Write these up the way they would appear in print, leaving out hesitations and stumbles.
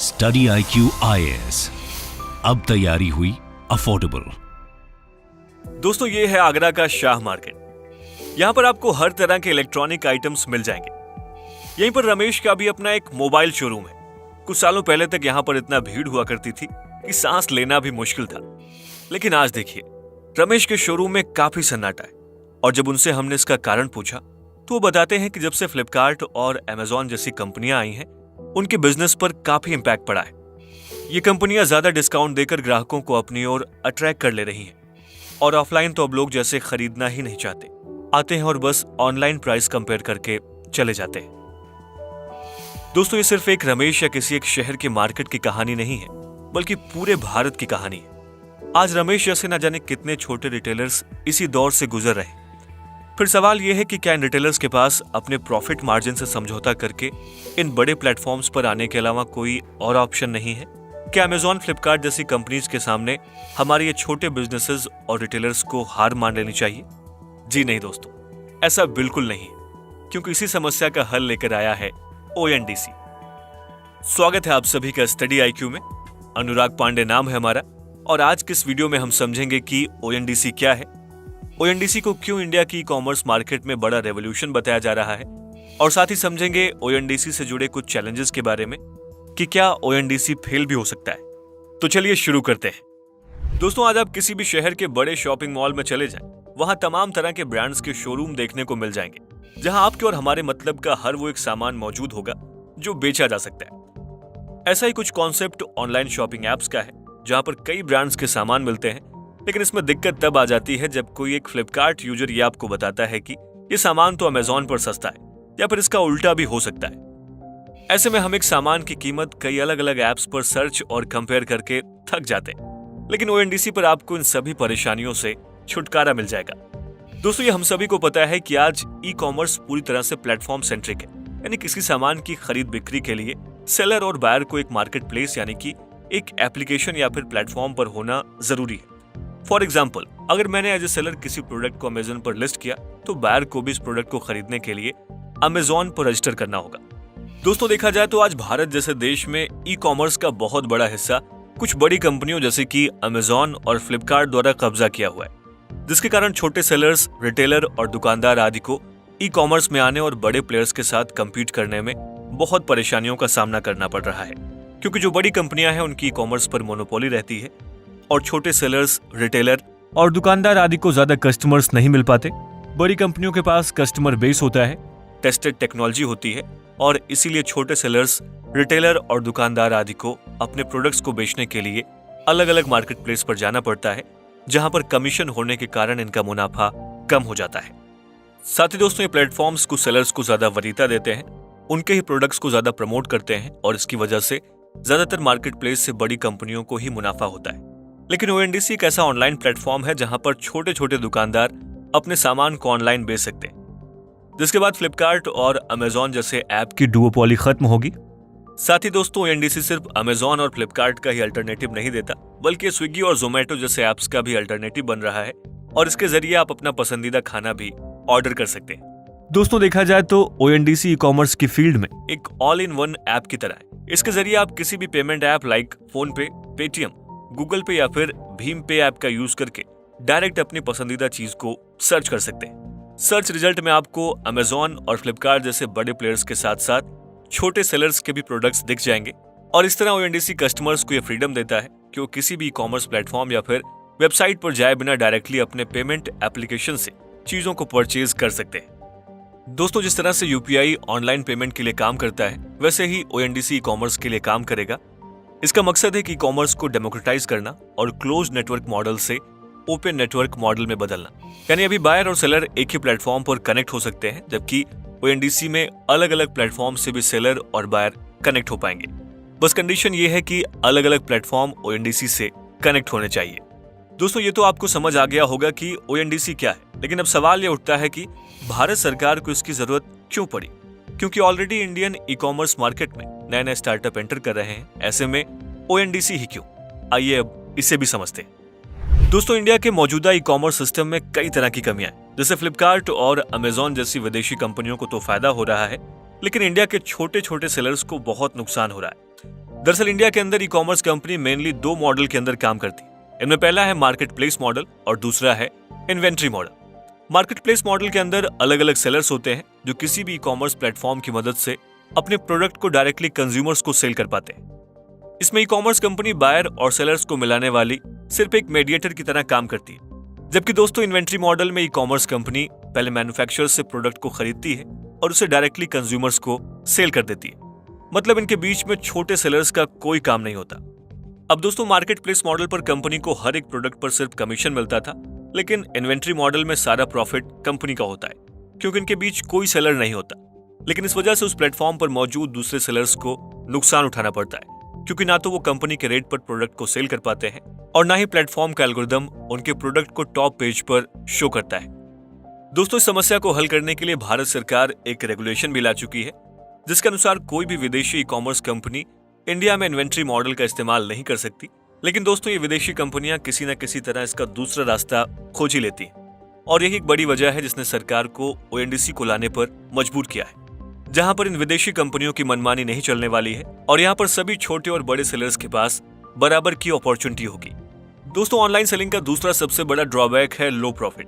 Study IQ IAS, अब तैयारी हुई अफोर्डेबल। दोस्तों, ये है आगरा का शाह मार्केट। यहाँ पर आपको हर तरह के इलेक्ट्रॉनिक आइटम्स मिल जाएंगे। यहीं पर रमेश का भी अपना एक मोबाइल शोरूम है। कुछ सालों पहले तक यहाँ पर इतना भीड़ हुआ करती थी कि सांस लेना भी मुश्किल था। लेकिन आज देखिए, रमेश के शोरूम में काफी सन्नाटा है। और जब उनसे हमने इसका कारण पूछा तो वो बताते हैं कि जब से फ्लिपकार्ट और अमेजॉन जैसी कंपनियां आई हैं, उनके बिजनेस पर काफी इंपैक्ट पड़ा है। ये कंपनियां ज्यादा डिस्काउंट देकर ग्राहकों को अपनी ओर अट्रैक्ट कर ले रही हैं। और ऑफलाइन तो अब लोग जैसे खरीदना ही नहीं चाहते, आते हैं और बस ऑनलाइन प्राइस कंपेयर करके चले जाते हैं। दोस्तों, ये सिर्फ एक रमेश या किसी एक शहर की मार्केट की कहानी नहीं है, बल्कि पूरे भारत की कहानी है। आज रमेश जैसे न जाने कितने छोटे रिटेलर्स इसी दौर से गुजर रहे हैं। फिर सवाल यह है कि क्या इन रिटेलर्स के पास अपने प्रॉफिट मार्जिन से समझौता करके इन बड़े प्लेटफॉर्म्स पर आने के अलावा कोई और ऑप्शन नहीं है? क्या अमेजॉन, फ्लिपकार्ट जैसी कंपनीज के सामने हमारे ये छोटे बिजनेसेस और रिटेलर्स को हार मान लेनी चाहिए? जी नहीं दोस्तों, ऐसा बिल्कुल नहीं है, क्योंकि इसी समस्या का हल लेकर आया है ONDC। स्वागत है आप सभी का स्टडी IQ में। अनुराग पांडे नाम है हमारा, और आज के इस वीडियो में हम समझेंगे कि ONDC क्या है, ONDC को क्यों इंडिया की ई-कॉमर्स मार्केट में बड़ा रेवोल्यूशन बताया जा रहा है, और साथ ही समझेंगे ONDC से जुड़े कुछ चैलेंजेस के बारे में कि क्या ONDC फेल भी हो सकता है। तो चलिए शुरू करते हैं। दोस्तों, आज आप किसी भी शहर के बड़े शॉपिंग मॉल में चले जाएं, वहां तमाम तरह के ब्रांड्स के शोरूम देखने को मिल जाएंगे, जहां आपके और हमारे मतलब का हर वो एक सामान मौजूद होगा जो बेचा जा सकता है। ऐसा ही कुछ कॉन्सेप्ट ऑनलाइन शॉपिंग एप्स का है, जहां पर कई ब्रांड्स के सामान मिलते हैं। लेकिन इसमें दिक्कत तब आ जाती है जब कोई एक फ्लिपकार्ट यूजर ये आपको बताता है कि ये सामान तो अमेजॉन पर सस्ता है, या फिर इसका उल्टा भी हो सकता है। ऐसे में हम एक सामान की कीमत कई अलग अलग एप्स पर सर्च और कंपेयर करके थक जाते हैं। लेकिन ONDC पर आपको इन सभी परेशानियों से छुटकारा मिल जाएगा। दोस्तों, ये हम सभी को पता है कि आज ई-कॉमर्स पूरी तरह से प्लेटफॉर्म सेंट्रिक है, यानी किसी सामान की खरीद बिक्री के लिए सेलर और बायर को एक मार्केट प्लेस यानी कि एक एप्लीकेशन या फिर प्लेटफॉर्म पर होना जरूरी है। फॉर एग्जाम्पल, अगर मैंने एज ए सेलर किसी प्रोडक्ट को अमेजन पर लिस्ट किया, तो बायर को भी इस प्रोडक्ट को खरीदने के लिए अमेजॉन पर रजिस्टर करना होगा। दोस्तों, देखा जाए तो आज भारत जैसे देश में ई-कॉमर्स का बहुत बड़ा हिस्सा कुछ बड़ी कंपनियों जैसे कि अमेजॉन और फ्लिपकार्ट द्वारा कब्जा किया हुआ है, जिसके कारण छोटे सेलर्स, रिटेलर और दुकानदार आदि को ई-कॉमर्स में आने और बड़े प्लेयर्स के साथ कम्पीट करने में बहुत परेशानियों का सामना करना पड़ रहा है। क्योंकि जो बड़ी कंपनियां हैं उनकी ई-कॉमर्स पर मोनोपोली रहती है, और छोटे सेलर्स, रिटेलर और दुकानदार आदि को ज्यादा कस्टमर्स नहीं मिल पाते। बड़ी कंपनियों के पास कस्टमर बेस होता है, टेस्टेड टेक्नोलॉजी होती है, और इसीलिए छोटे सेलर्स, रिटेलर और दुकानदार आदि को अपने प्रोडक्ट्स को बेचने के लिए अलग अलग मार्केट प्लेस पर जाना पड़ता है, जहां पर कमीशन होने के कारण इनका मुनाफा कम हो जाता है। साथ ही दोस्तों, ये प्लेटफॉर्म्स को सेलर्स को ज्यादा वरीयता देते हैं, उनके ही प्रोडक्ट्स को ज्यादा प्रमोट करते हैं, और इसकी वजह से ज्यादातर मार्केट प्लेस से बड़ी कंपनियों को ही मुनाफा होता है। लेकिन ONDC एक ऐसा ऑनलाइन प्लेटफॉर्म है जहां पर छोटे छोटे दुकानदार अपने सामान को ऑनलाइन बेच सकते हैं, जिसके बाद फ्लिपकार्ट और अमेजॉन जैसे ऐप की डुओपोली खत्म होगी। साथ ही दोस्तों, ONDC सिर्फ अमेजॉन और फ्लिपकार्ट का ही अल्टरनेटिव नहीं देता, बल्कि स्विगी और जोमेटो जैसे ऐप्स का भी अल्टरनेटिव बन रहा है, और इसके जरिए आप अपना पसंदीदा खाना भी ऑर्डर कर सकते हैं। दोस्तों, देखा जाए तो ONDC ई-कॉमर्स की फील्ड में एक ऑल इन वन ऐप की तरह है। इसके जरिए आप किसी भी पेमेंट ऐप लाइक फोन पे, पेटीएम, गूगल पे या फिर भीम पे ऐप का यूज करके डायरेक्ट अपनी पसंदीदा चीज को सर्च कर सकते हैं। सर्च रिजल्ट में आपको अमेजॉन और फ्लिपकार्ट जैसे बड़े प्लेयर्स के साथ साथ छोटे सेलर्स के भी प्रोडक्ट्स दिख जाएंगे। और इस तरह ONDC कस्टमर्स को यह फ्रीडम देता है कि वो किसी भी ई-कॉमर्स प्लेटफॉर्म या फिर वेबसाइट पर जाए बिना डायरेक्टली अपने पेमेंट एप्लीकेशन से चीजों को परचेज कर सकते हैं। दोस्तों, जिस तरह से UPI ऑनलाइन पेमेंट के लिए काम करता है, वैसे ही ONDC ई-कॉमर्स के लिए काम करेगा। इसका मकसद है कि कॉमर्स को डेमोक्रेटाइज करना और क्लोज नेटवर्क मॉडल से ओपन नेटवर्क मॉडल में बदलना। यानी अभी बायर और सेलर एक ही प्लेटफॉर्म पर कनेक्ट हो सकते हैं, जबकि ONDC में अलग अलग प्लेटफॉर्म से भी सेलर और बायर कनेक्ट हो पाएंगे। बस कंडीशन ये है कि अलग अलग प्लेटफॉर्म ONDC से कनेक्ट होने चाहिए। दोस्तों, ये तो आपको समझ आ गया होगा कि ONDC क्या है, लेकिन अब सवाल ये उठता है कि भारत सरकार को इसकी जरूरत क्यों पड़ी? क्योंकि ऑलरेडी इंडियन ई-कॉमर्स मार्केट में नए नए स्टार्टअप एंटर कर रहे हैं। ऐसे में ONDC ही क्यों? आइए अब इसे भी समझते हैं। दोस्तों, इंडिया के मौजूदा ई-कॉमर्स सिस्टम में कई तरह की कमियां हैं। जैसे फ्लिपकार्ट और अमेजॉन जैसी विदेशी कंपनियों को तो फायदा हो रहा है, लेकिन इंडिया के छोटे छोटे सेलर्स को बहुत नुकसान हो रहा है। दरअसल इंडिया के अंदर ई कॉमर्स कंपनी मेनली दो मॉडल के अंदर काम करती है। इनमें पहला है मार्केट प्लेस मॉडल और दूसरा है inventory model. Market place model के अंदर अलग अलग सेलर्स होते हैं जो किसी भी ई कॉमर्स प्लेटफॉर्म की मदद से अपने प्रोडक्ट को डायरेक्टली कंज्यूमर्स को सेल कर पाते हैं। इसमें ई कॉमर्स कंपनी बायर और सेलर्स को मिलाने वाली सिर्फ एक मीडिएटर की तरह काम करती है। जबकि दोस्तों इन्वेंट्री मॉडल में ई कॉमर्स कंपनी पहले मैन्युफैक्चरर से प्रोडक्ट को खरीदती है और उसे डायरेक्टली कंज्यूमर्स को सेल कर देती है। मतलब इनके बीच में छोटे सेलर्स का कोई काम नहीं होता। अब दोस्तों मार्केट प्लेस मॉडल पर कंपनी को हर एक प्रोडक्ट पर सिर्फ कमीशन मिलता था, लेकिन इन्वेंट्री मॉडल में सारा प्रॉफिट कंपनी का होता है क्योंकि इनके बीच कोई सेलर नहीं होता। लेकिन इस वजह से उस प्लेटफॉर्म पर मौजूद दूसरे सेलर्स को नुकसान उठाना पड़ता है क्योंकि ना तो वो कंपनी के रेट पर प्रोडक्ट को सेल कर पाते हैं और ना ही प्लेटफॉर्म का एल्गोरिदम उनके प्रोडक्ट को टॉप पेज पर शो करता है। दोस्तों इस समस्या को हल करने के लिए भारत सरकार एक रेगुलेशन भी ला चुकी है जिसके अनुसार कोई भी विदेशी ई कॉमर्स कंपनी इंडिया में इन्वेंट्री मॉडल का इस्तेमाल नहीं कर सकती। लेकिन दोस्तों ये विदेशी कंपनियां किसी न किसी तरह इसका दूसरा रास्ता खोज ही लेती हैं और यही एक बड़ी वजह है जिसने सरकार को ओएनडीसी को लाने पर मजबूर किया है, जहां पर इन विदेशी कंपनियों की मनमानी नहीं चलने वाली है और यहां पर सभी छोटे और बड़े सेलर्स के पास बराबर की अपॉर्चुनिटी होगी। दोस्तों ऑनलाइन सेलिंग का दूसरा सबसे बड़ा ड्रॉबैक है लो प्रॉफिट।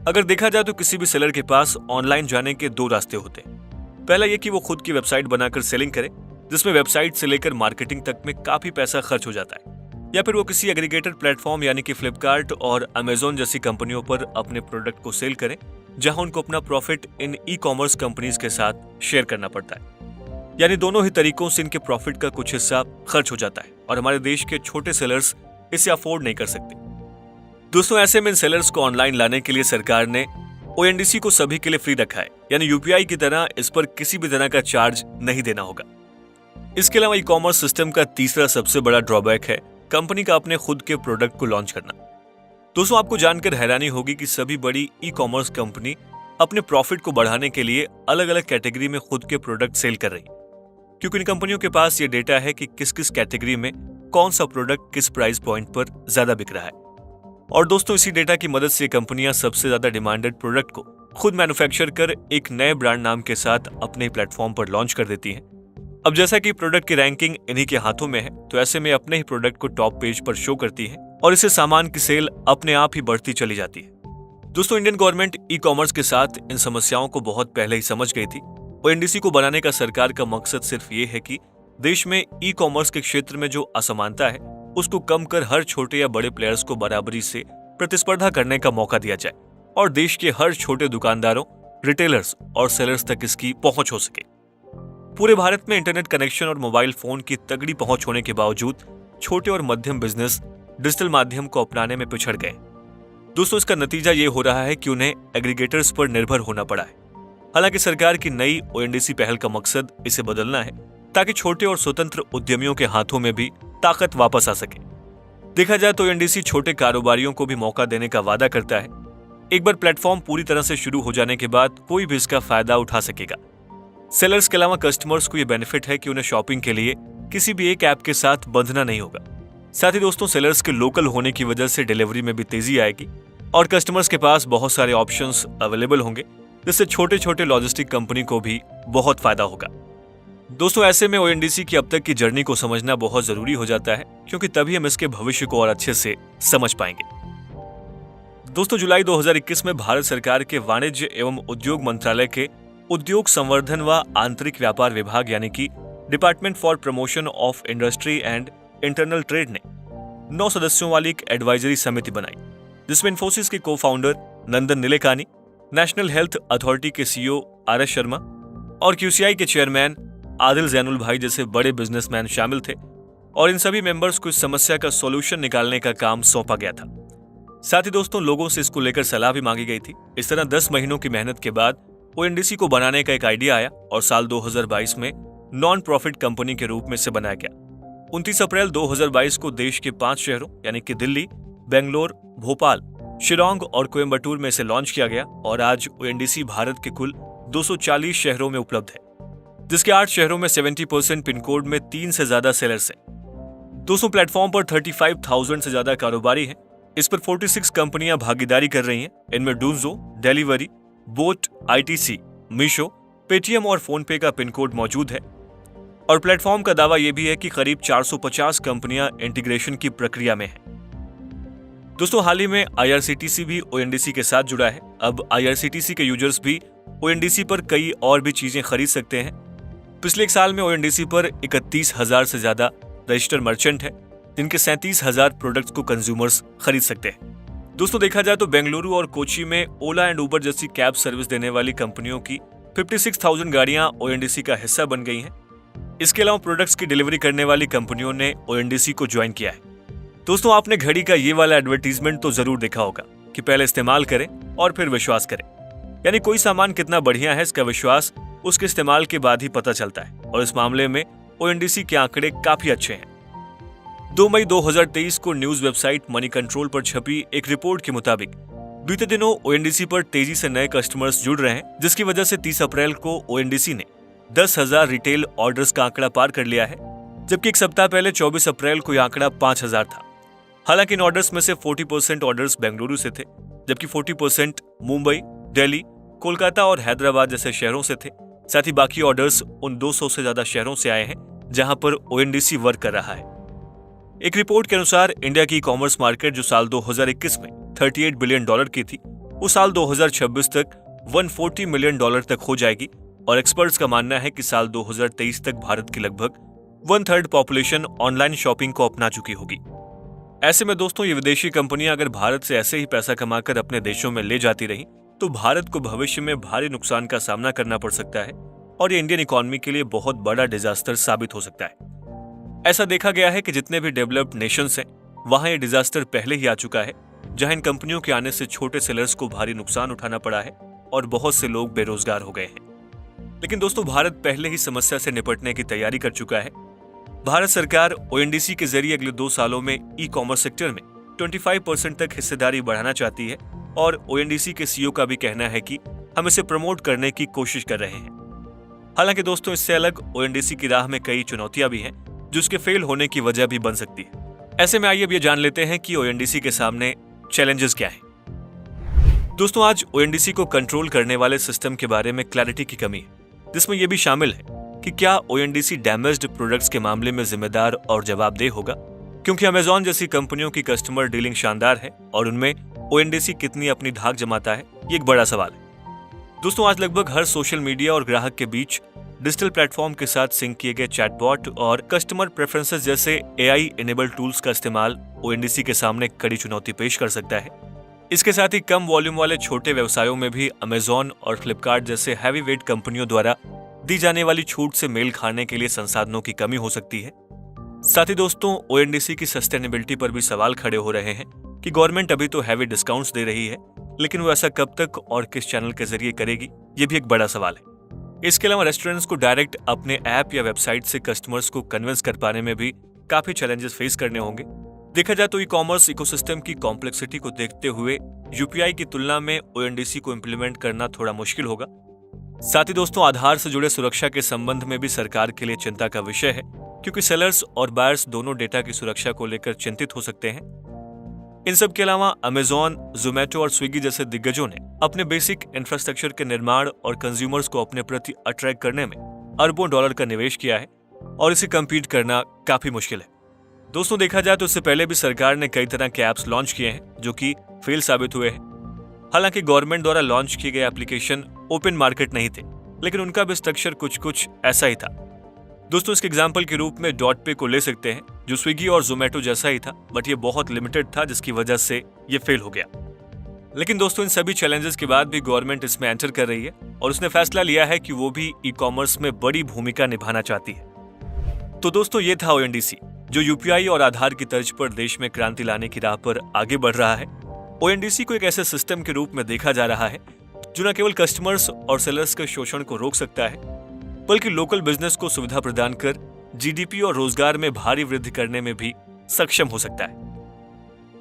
अगर देखा जाए तो किसी भी सेलर के पास ऑनलाइन जाने के दो रास्ते होते हैं। पहला ये कि वो खुद की वेबसाइट बनाकर सेलिंग करे जिसमें वेबसाइट से लेकर मार्केटिंग तक में काफी पैसा खर्च हो जाता है, या फिर वो किसी एग्रीगेटर प्लेटफॉर्म यानी कि फ्लिपकार्ट और अमेजोन जैसी कंपनियों पर अपने प्रोडक्ट को सेल करें जहां उनको अपना profit in e commerce companies के साथ शेयर करना पड़ता है। यानी दोनों ही तरीकों से इनके प्रॉफिट का कुछ हिस्सा खर्च हो जाता है और हमारे देश के छोटे सेलर्स इसे अफोर्ड नहीं कर सकते। दोस्तों ऐसे में इन सेलर्स को ऑनलाइन लाने के लिए सरकार ने ओएनडीसी को सभी के लिए फ्री रखा है, यानी यूपीआई की तरह इस पर किसी भी तरह का चार्ज नहीं देना होगा। इसके अलावा ई कॉमर्स सिस्टम का तीसरा सबसे बड़ा ड्रॉबैक है कंपनी का अपने खुद के प्रोडक्ट को लॉन्च करना। दोस्तों आपको जानकर हैरानी होगी कि सभी बड़ी ई कॉमर्स कंपनी अपने प्रॉफिट को बढ़ाने के लिए अलग अलग कैटेगरी में खुद के प्रोडक्ट सेल कर रही, क्योंकि इन कंपनियों के पास ये डेटा है कि किस किस कैटेगरी में कौन सा प्रोडक्ट किस प्राइस पॉइंट पर ज्यादा बिक रहा है। और दोस्तों इसी डेटा की मदद से कंपनियां सबसे ज्यादा डिमांडेड प्रोडक्ट को खुद मैन्युफैक्चर कर एक नए ब्रांड नाम के साथ अपने प्लेटफॉर्म पर लॉन्च कर देती हैं। अब जैसा कि प्रोडक्ट की रैंकिंग इन्हीं के हाथों में है, तो ऐसे में अपने ही प्रोडक्ट को टॉप पेज पर शो करती है और इससे सामान की सेल अपने आप ही बढ़ती चली जाती है। दोस्तों इंडियन गवर्नमेंट ई कॉमर्स के साथ इन समस्याओं को बहुत पहले ही समझ गई थी। ओएनडीसी को बनाने का सरकार का मकसद सिर्फ ये है कि देश में ई कॉमर्स के क्षेत्र में जो असमानता है उसको कम कर हर छोटे या बड़े प्लेयर्स को बराबरी से प्रतिस्पर्धा करने का मौका दिया जाए और देश के हर छोटे दुकानदारों, रिटेलर्स और सेलर्स तक इसकी पहुंच हो सके। पूरे भारत में इंटरनेट कनेक्शन और मोबाइल फोन की तगड़ी पहुंच होने के बावजूद छोटे और मध्यम बिजनेस डिजिटल माध्यम को अपनाने में पिछड़ गए। दोस्तों इसका नतीजा ये हो रहा है कि उन्हें एग्रीगेटर्स पर निर्भर होना पड़ा है। हालांकि सरकार की नई ओएनडीसी पहल का मकसद इसे बदलना है ताकि छोटे और स्वतंत्र उद्यमियों के हाथों में भी ताकत वापस आ सके। देखा जाए तो ओएनडीसी छोटे कारोबारियों को भी मौका देने का वादा करता है। एक बार प्लेटफॉर्म पूरी तरह से शुरू हो जाने के बाद कोई भी इसका फायदा उठा सकेगा। सेलर्स के अलावा कस्टमर्स को यह बेनिफिट है कि उन्हें शॉपिंग के लिए किसी भी एक ऐप के साथ बंधना नहीं होगा। साथ ही दोस्तों सेलर्स के लोकल होने की वजह से डिलीवरी में भी तेजी आएगी और कस्टमर्स के पास बहुत सारे ऑप्शंस अवेलेबल होंगे, जिससे छोटे छोटे लॉजिस्टिक कंपनी को भी बहुत फायदा होगा। दोस्तों ऐसे में ओएनडीसी की अब तक की जर्नी को समझना बहुत जरूरी हो जाता है, क्योंकि तभी हम इसके भविष्य को और अच्छे से समझ पाएंगे। दोस्तों जुलाई 2021 में भारत सरकार के वाणिज्य एवं उद्योग मंत्रालय के उद्योग संवर्धन व आंतरिक व्यापार विभाग यानी कि department for promotion of industry and internal trade ने 9 सदस्यों वाली एक एडवाइजरी समिति बनाई, जिसमें इन्फोसिस के को फाउंडर नंदन निलेकानी, नेशनल हेल्थ अथॉरिटी के सीईओ आर एस शर्मा और क्यूसीआई के चेयरमैन आदिल जैनुल भाई जैसे बड़े बिजनेसमैन शामिल थे और इन सभी मेंबर्स को इस समस्या का सॉल्यूशन निकालने का काम सौंपा गया था। साथ ही दोस्तों लोगों से इसको लेकर सलाह भी मांगी गई थी। इस तरह 10 महीनों की मेहनत के बाद ओएनडीसी को बनाने का एक आइडिया आया और साल 2022 में नॉन प्रॉफिट कंपनी के रूप में इसे बनाया गया। 29 अप्रैल 2022 को देश के 5 शहरों यानी कि दिल्ली, बेंगलोर, भोपाल, शिलोंग और कोयम्बटूर में इसे लॉन्च किया गया और आज ओएनडीसी भारत के कुल 240 शहरों में उपलब्ध है, जिसके 8 शहरों में 70% पिन कोड में 3 से ज्यादा सेलर्स हैं। दोस्तों प्लेटफॉर्म पर 35,000 से ज्यादा कारोबारी हैं। इस पर 46 कंपनियां भागीदारी कर रही हैं। इनमें Dunzo, delivery, boAt, ITC, Meesho, Paytm और फोन पे का पिन कोड मौजूद है। और प्लेटफॉर्म का दावा यह भी है कि करीब 450 कंपनियां इंटीग्रेशन की प्रक्रिया में हैं। दोस्तों, हाल ही में IRCTC भी ONDC के साथ जुड़ा है। अब IRCTC के यूजर्स भी ONDC पर कई और भी चीजें खरीद सकते हैं। पिछले एक साल में ONDC पर 31,000 से ज्यादा रजिस्टर्ड मर्चेंट है, जिनके 37,000 प्रोडक्ट्स को कंज्यूमर्स खरीद सकते हैं। दोस्तों, देखा जाए तो बेंगलुरु और कोची में ओला एंड उबर जैसी कैब सर्विस देने वाली कंपनियों की 56,000 गाड़ियां ONDC का हिस्सा बन गई हैं। इसके अलावा प्रोडक्ट्स की डिलीवरी करने वाली कंपनियों ने ONDC को ज्वाइन किया है। दोस्तों, आपने घड़ी का ये वाला एडवर्टीजमेंट तो जरूर देखा होगा कि पहले इस्तेमाल करें और फिर विश्वास करें। यानी कोई सामान कितना बढ़िया है, इसका विश्वास उसके इस्तेमाल के बाद ही पता चलता है, और इस मामले में ONDC के आंकड़े काफी अच्छे हैं। 2 मई 2023 को न्यूज वेबसाइट मनी कंट्रोल पर छपी एक रिपोर्ट के मुताबिक बीते दिनों ONDC पर तेजी से नए कस्टमर्स जुड़ रहे हैं, जिसकी वजह से 30 अप्रैल को ONDC ने 10,000 रिटेल ऑर्डर्स का आंकड़ा पार कर लिया है, जबकि एक सप्ताह पहले 24 अप्रैल को यह आंकड़ा 5,000 था। हालांकि इन ऑर्डर्स में से 40% ऑर्डर्स बेंगलुरु से थे, जबकि 40% मुंबई, दिल्ली, कोलकाता और हैदराबाद जैसे शहरों से थे। साथ ही बाकी ऑर्डर्स उन 200 से ज्यादा शहरों से आए हैं जहां पर ONDC वर्क कर रहा है। एक रिपोर्ट के अनुसार इंडिया की ई-कॉमर्स मार्केट जो साल 2021 में $38 बिलियन की थी, वो साल 2026 तक $140 मिलियन तक हो जाएगी, और एक्सपर्ट्स का मानना है कि साल 2023 तक भारत की लगभग 1/3 पॉपुलेशन ऑनलाइन शॉपिंग को अपना चुकी होगी। ऐसे में दोस्तों, ये विदेशी कंपनियां अगर भारत से ऐसे ही पैसा कमाकर अपने देशों में ले जाती रही तो भारत को भविष्य में भारी नुकसान का सामना करना पड़ सकता है, और ये इंडियन इकोनॉमी के लिए बहुत बड़ा डिजास्टर साबित हो सकता है। ऐसा देखा गया है कि जितने भी डेवलप्ड नेशंस हैं, वहां ये डिजास्टर पहले ही आ चुका है, जहां इन कंपनियों के आने से छोटे सेलर्स को भारी नुकसान उठाना पड़ा है और बहुत से लोग बेरोजगार हो गए हैं। लेकिन दोस्तों, भारत पहले ही समस्या से निपटने की तैयारी कर चुका है। भारत सरकार ONDC के जरिए अगले 2 सालों में ई-कॉमर्स सेक्टर में 25% तक हिस्सेदारी बढ़ाना चाहती है, और ONDC के CEO का भी कहना है कि हम इसे प्रमोट करने की कोशिश कर रहे हैं। हालांकि दोस्तों, इससे अलग ONDC की राह में कई चुनौतियां भी हैं, जो उसके फेल होने की वजह भी बन सकती है। ऐसे में आइए अब ये जान लेते हैं कि ONDC के सामने चैलेंजेस क्या हैं। दोस्तों, आज ONDC को कंट्रोल करने वाले सिस्टम के बारे में क्लैरिटी की कमी है, जिसमें यह भी शामिल है कि क्या ONDC डैमेज्ड प्रोडक्ट्स के मामले में जिम्मेदार और जवाबदेह होगा, क्योंकि अमेजॉन जैसी कंपनियों की कस्टमर डीलिंग शानदार है और उनमें ONDC कितनी अपनी धाक जमाता है, ये एक बड़ा सवाल है। दोस्तों, आज लगभग हर सोशल मीडिया और ग्राहक के बीच डिजिटल प्लेटफॉर्म के साथ सिंक किए गए चैटबॉट और कस्टमर प्रेफरेंसेस जैसे AI इनेबल्ड टूल्स का इस्तेमाल ONDC के सामने कड़ी चुनौती पेश कर सकता है। इसके साथ ही कम वॉल्यूम वाले छोटे व्यवसायों में भी अमेजॉन और फ्लिपकार्ट जैसे हैवी वेट कंपनियों द्वारा दी जाने वाली छूट से मेल खाने के लिए संसाधनों की कमी हो सकती है। साथ ही दोस्तों, ONDC की सस्टेनेबिलिटी पर भी सवाल खड़े हो रहे हैं कि गवर्नमेंट अभी तो हैवी डिस्काउंट्स दे रही है, लेकिन वो ऐसा कब तक और किस चैनल के जरिए करेगी, ये भी एक बड़ा सवाल है। इसके अलावा रेस्टोरेंट्स को डायरेक्ट अपने ऐप या वेबसाइट से कस्टमर्स को कन्विंस कर पाने में भी काफी चैलेंजेस फेस करने होंगे। देखा जाए तो ई-कॉमर्स इकोसिस्टम की कॉम्प्लेक्सिटी को देखते हुए UPI की तुलना में ONDC को इम्प्लीमेंट करना थोड़ा मुश्किल होगा। साथ ही दोस्तों, आधार से जुड़े सुरक्षा के संबंध में भी सरकार के लिए चिंता का विषय है, क्योंकि सेलर्स और बायर्स दोनों डेटा की सुरक्षा को लेकर चिंतित हो सकते हैं। इन सब के अलावा अमेजॉन, जोमेटो और स्विगी जैसे दिग्गजों ने अपने बेसिक इंफ्रास्ट्रक्चर के निर्माण और कंज्यूमर्स को अपने प्रति अट्रैक्ट करने में अरबों डॉलर का निवेश किया है, और इसे कम्पीट करना काफी मुश्किल है। दोस्तों, देखा जाए तो इससे पहले भी सरकार ने कई तरह के ऐप्स लॉन्च किए हैं जो कि फेल साबित हुए हैं। हालांकि गवर्नमेंट द्वारा लॉन्च किए गए एप्लीकेशन ओपन मार्केट नहीं थे, लेकिन उनका भी स्ट्रक्चर कुछ ऐसा ही था। दोस्तों, इसके एग्जाम्पल के रूप में डॉट पे को ले सकते हैं, जो स्विगी और जोमेटो जैसा ही था, बट ये बहुत लिमिटेड था, जिसकी वजह से ये फेल हो गया। लेकिन दोस्तों, इन सभी चैलेंजेस के बाद भी गवर्नमेंट इसमें एंटर कर रही है, और उसने फैसला लिया है कि वो भी ई-कॉमर्स में बड़ी भूमिका निभाना चाहती है। तो दोस्तों, ये था ONDC, जो UPI और आधार की तर्ज पर देश में क्रांति लाने की राह पर आगे बढ़ रहा है। ONDC को एक ऐसे सिस्टम के रूप में देखा जा रहा है जो न केवल कस्टमर्स और सेलर्स के शोषण को रोक सकता है, बल्कि लोकल बिजनेस को सुविधा प्रदान कर GDP और रोजगार में भारी वृद्धि करने में भी सक्षम हो सकता है।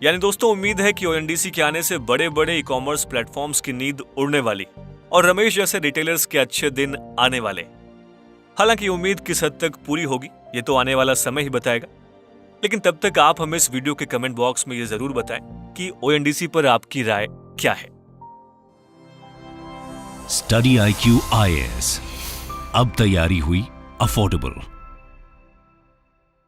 यानी दोस्तों, उम्मीद है कि ONDC के आने से बड़े बड़े ई-कॉमर्स प्लेटफॉर्म्स की नींद उड़ने वाली और रमेश जैसे रिटेलर्स के अच्छे दिन आने वाले। हालांकि उम्मीद किस हद तक पूरी होगी, ये तो आने वाला समय ही बताएगा। लेकिन तब तक आप हमें इस वीडियो के कमेंट बॉक्स में ये जरूर बताएं कि ONDC पर आपकी राय क्या है। स्टडी IQ IAS, अब तैयारी हुई अफोर्डेबल।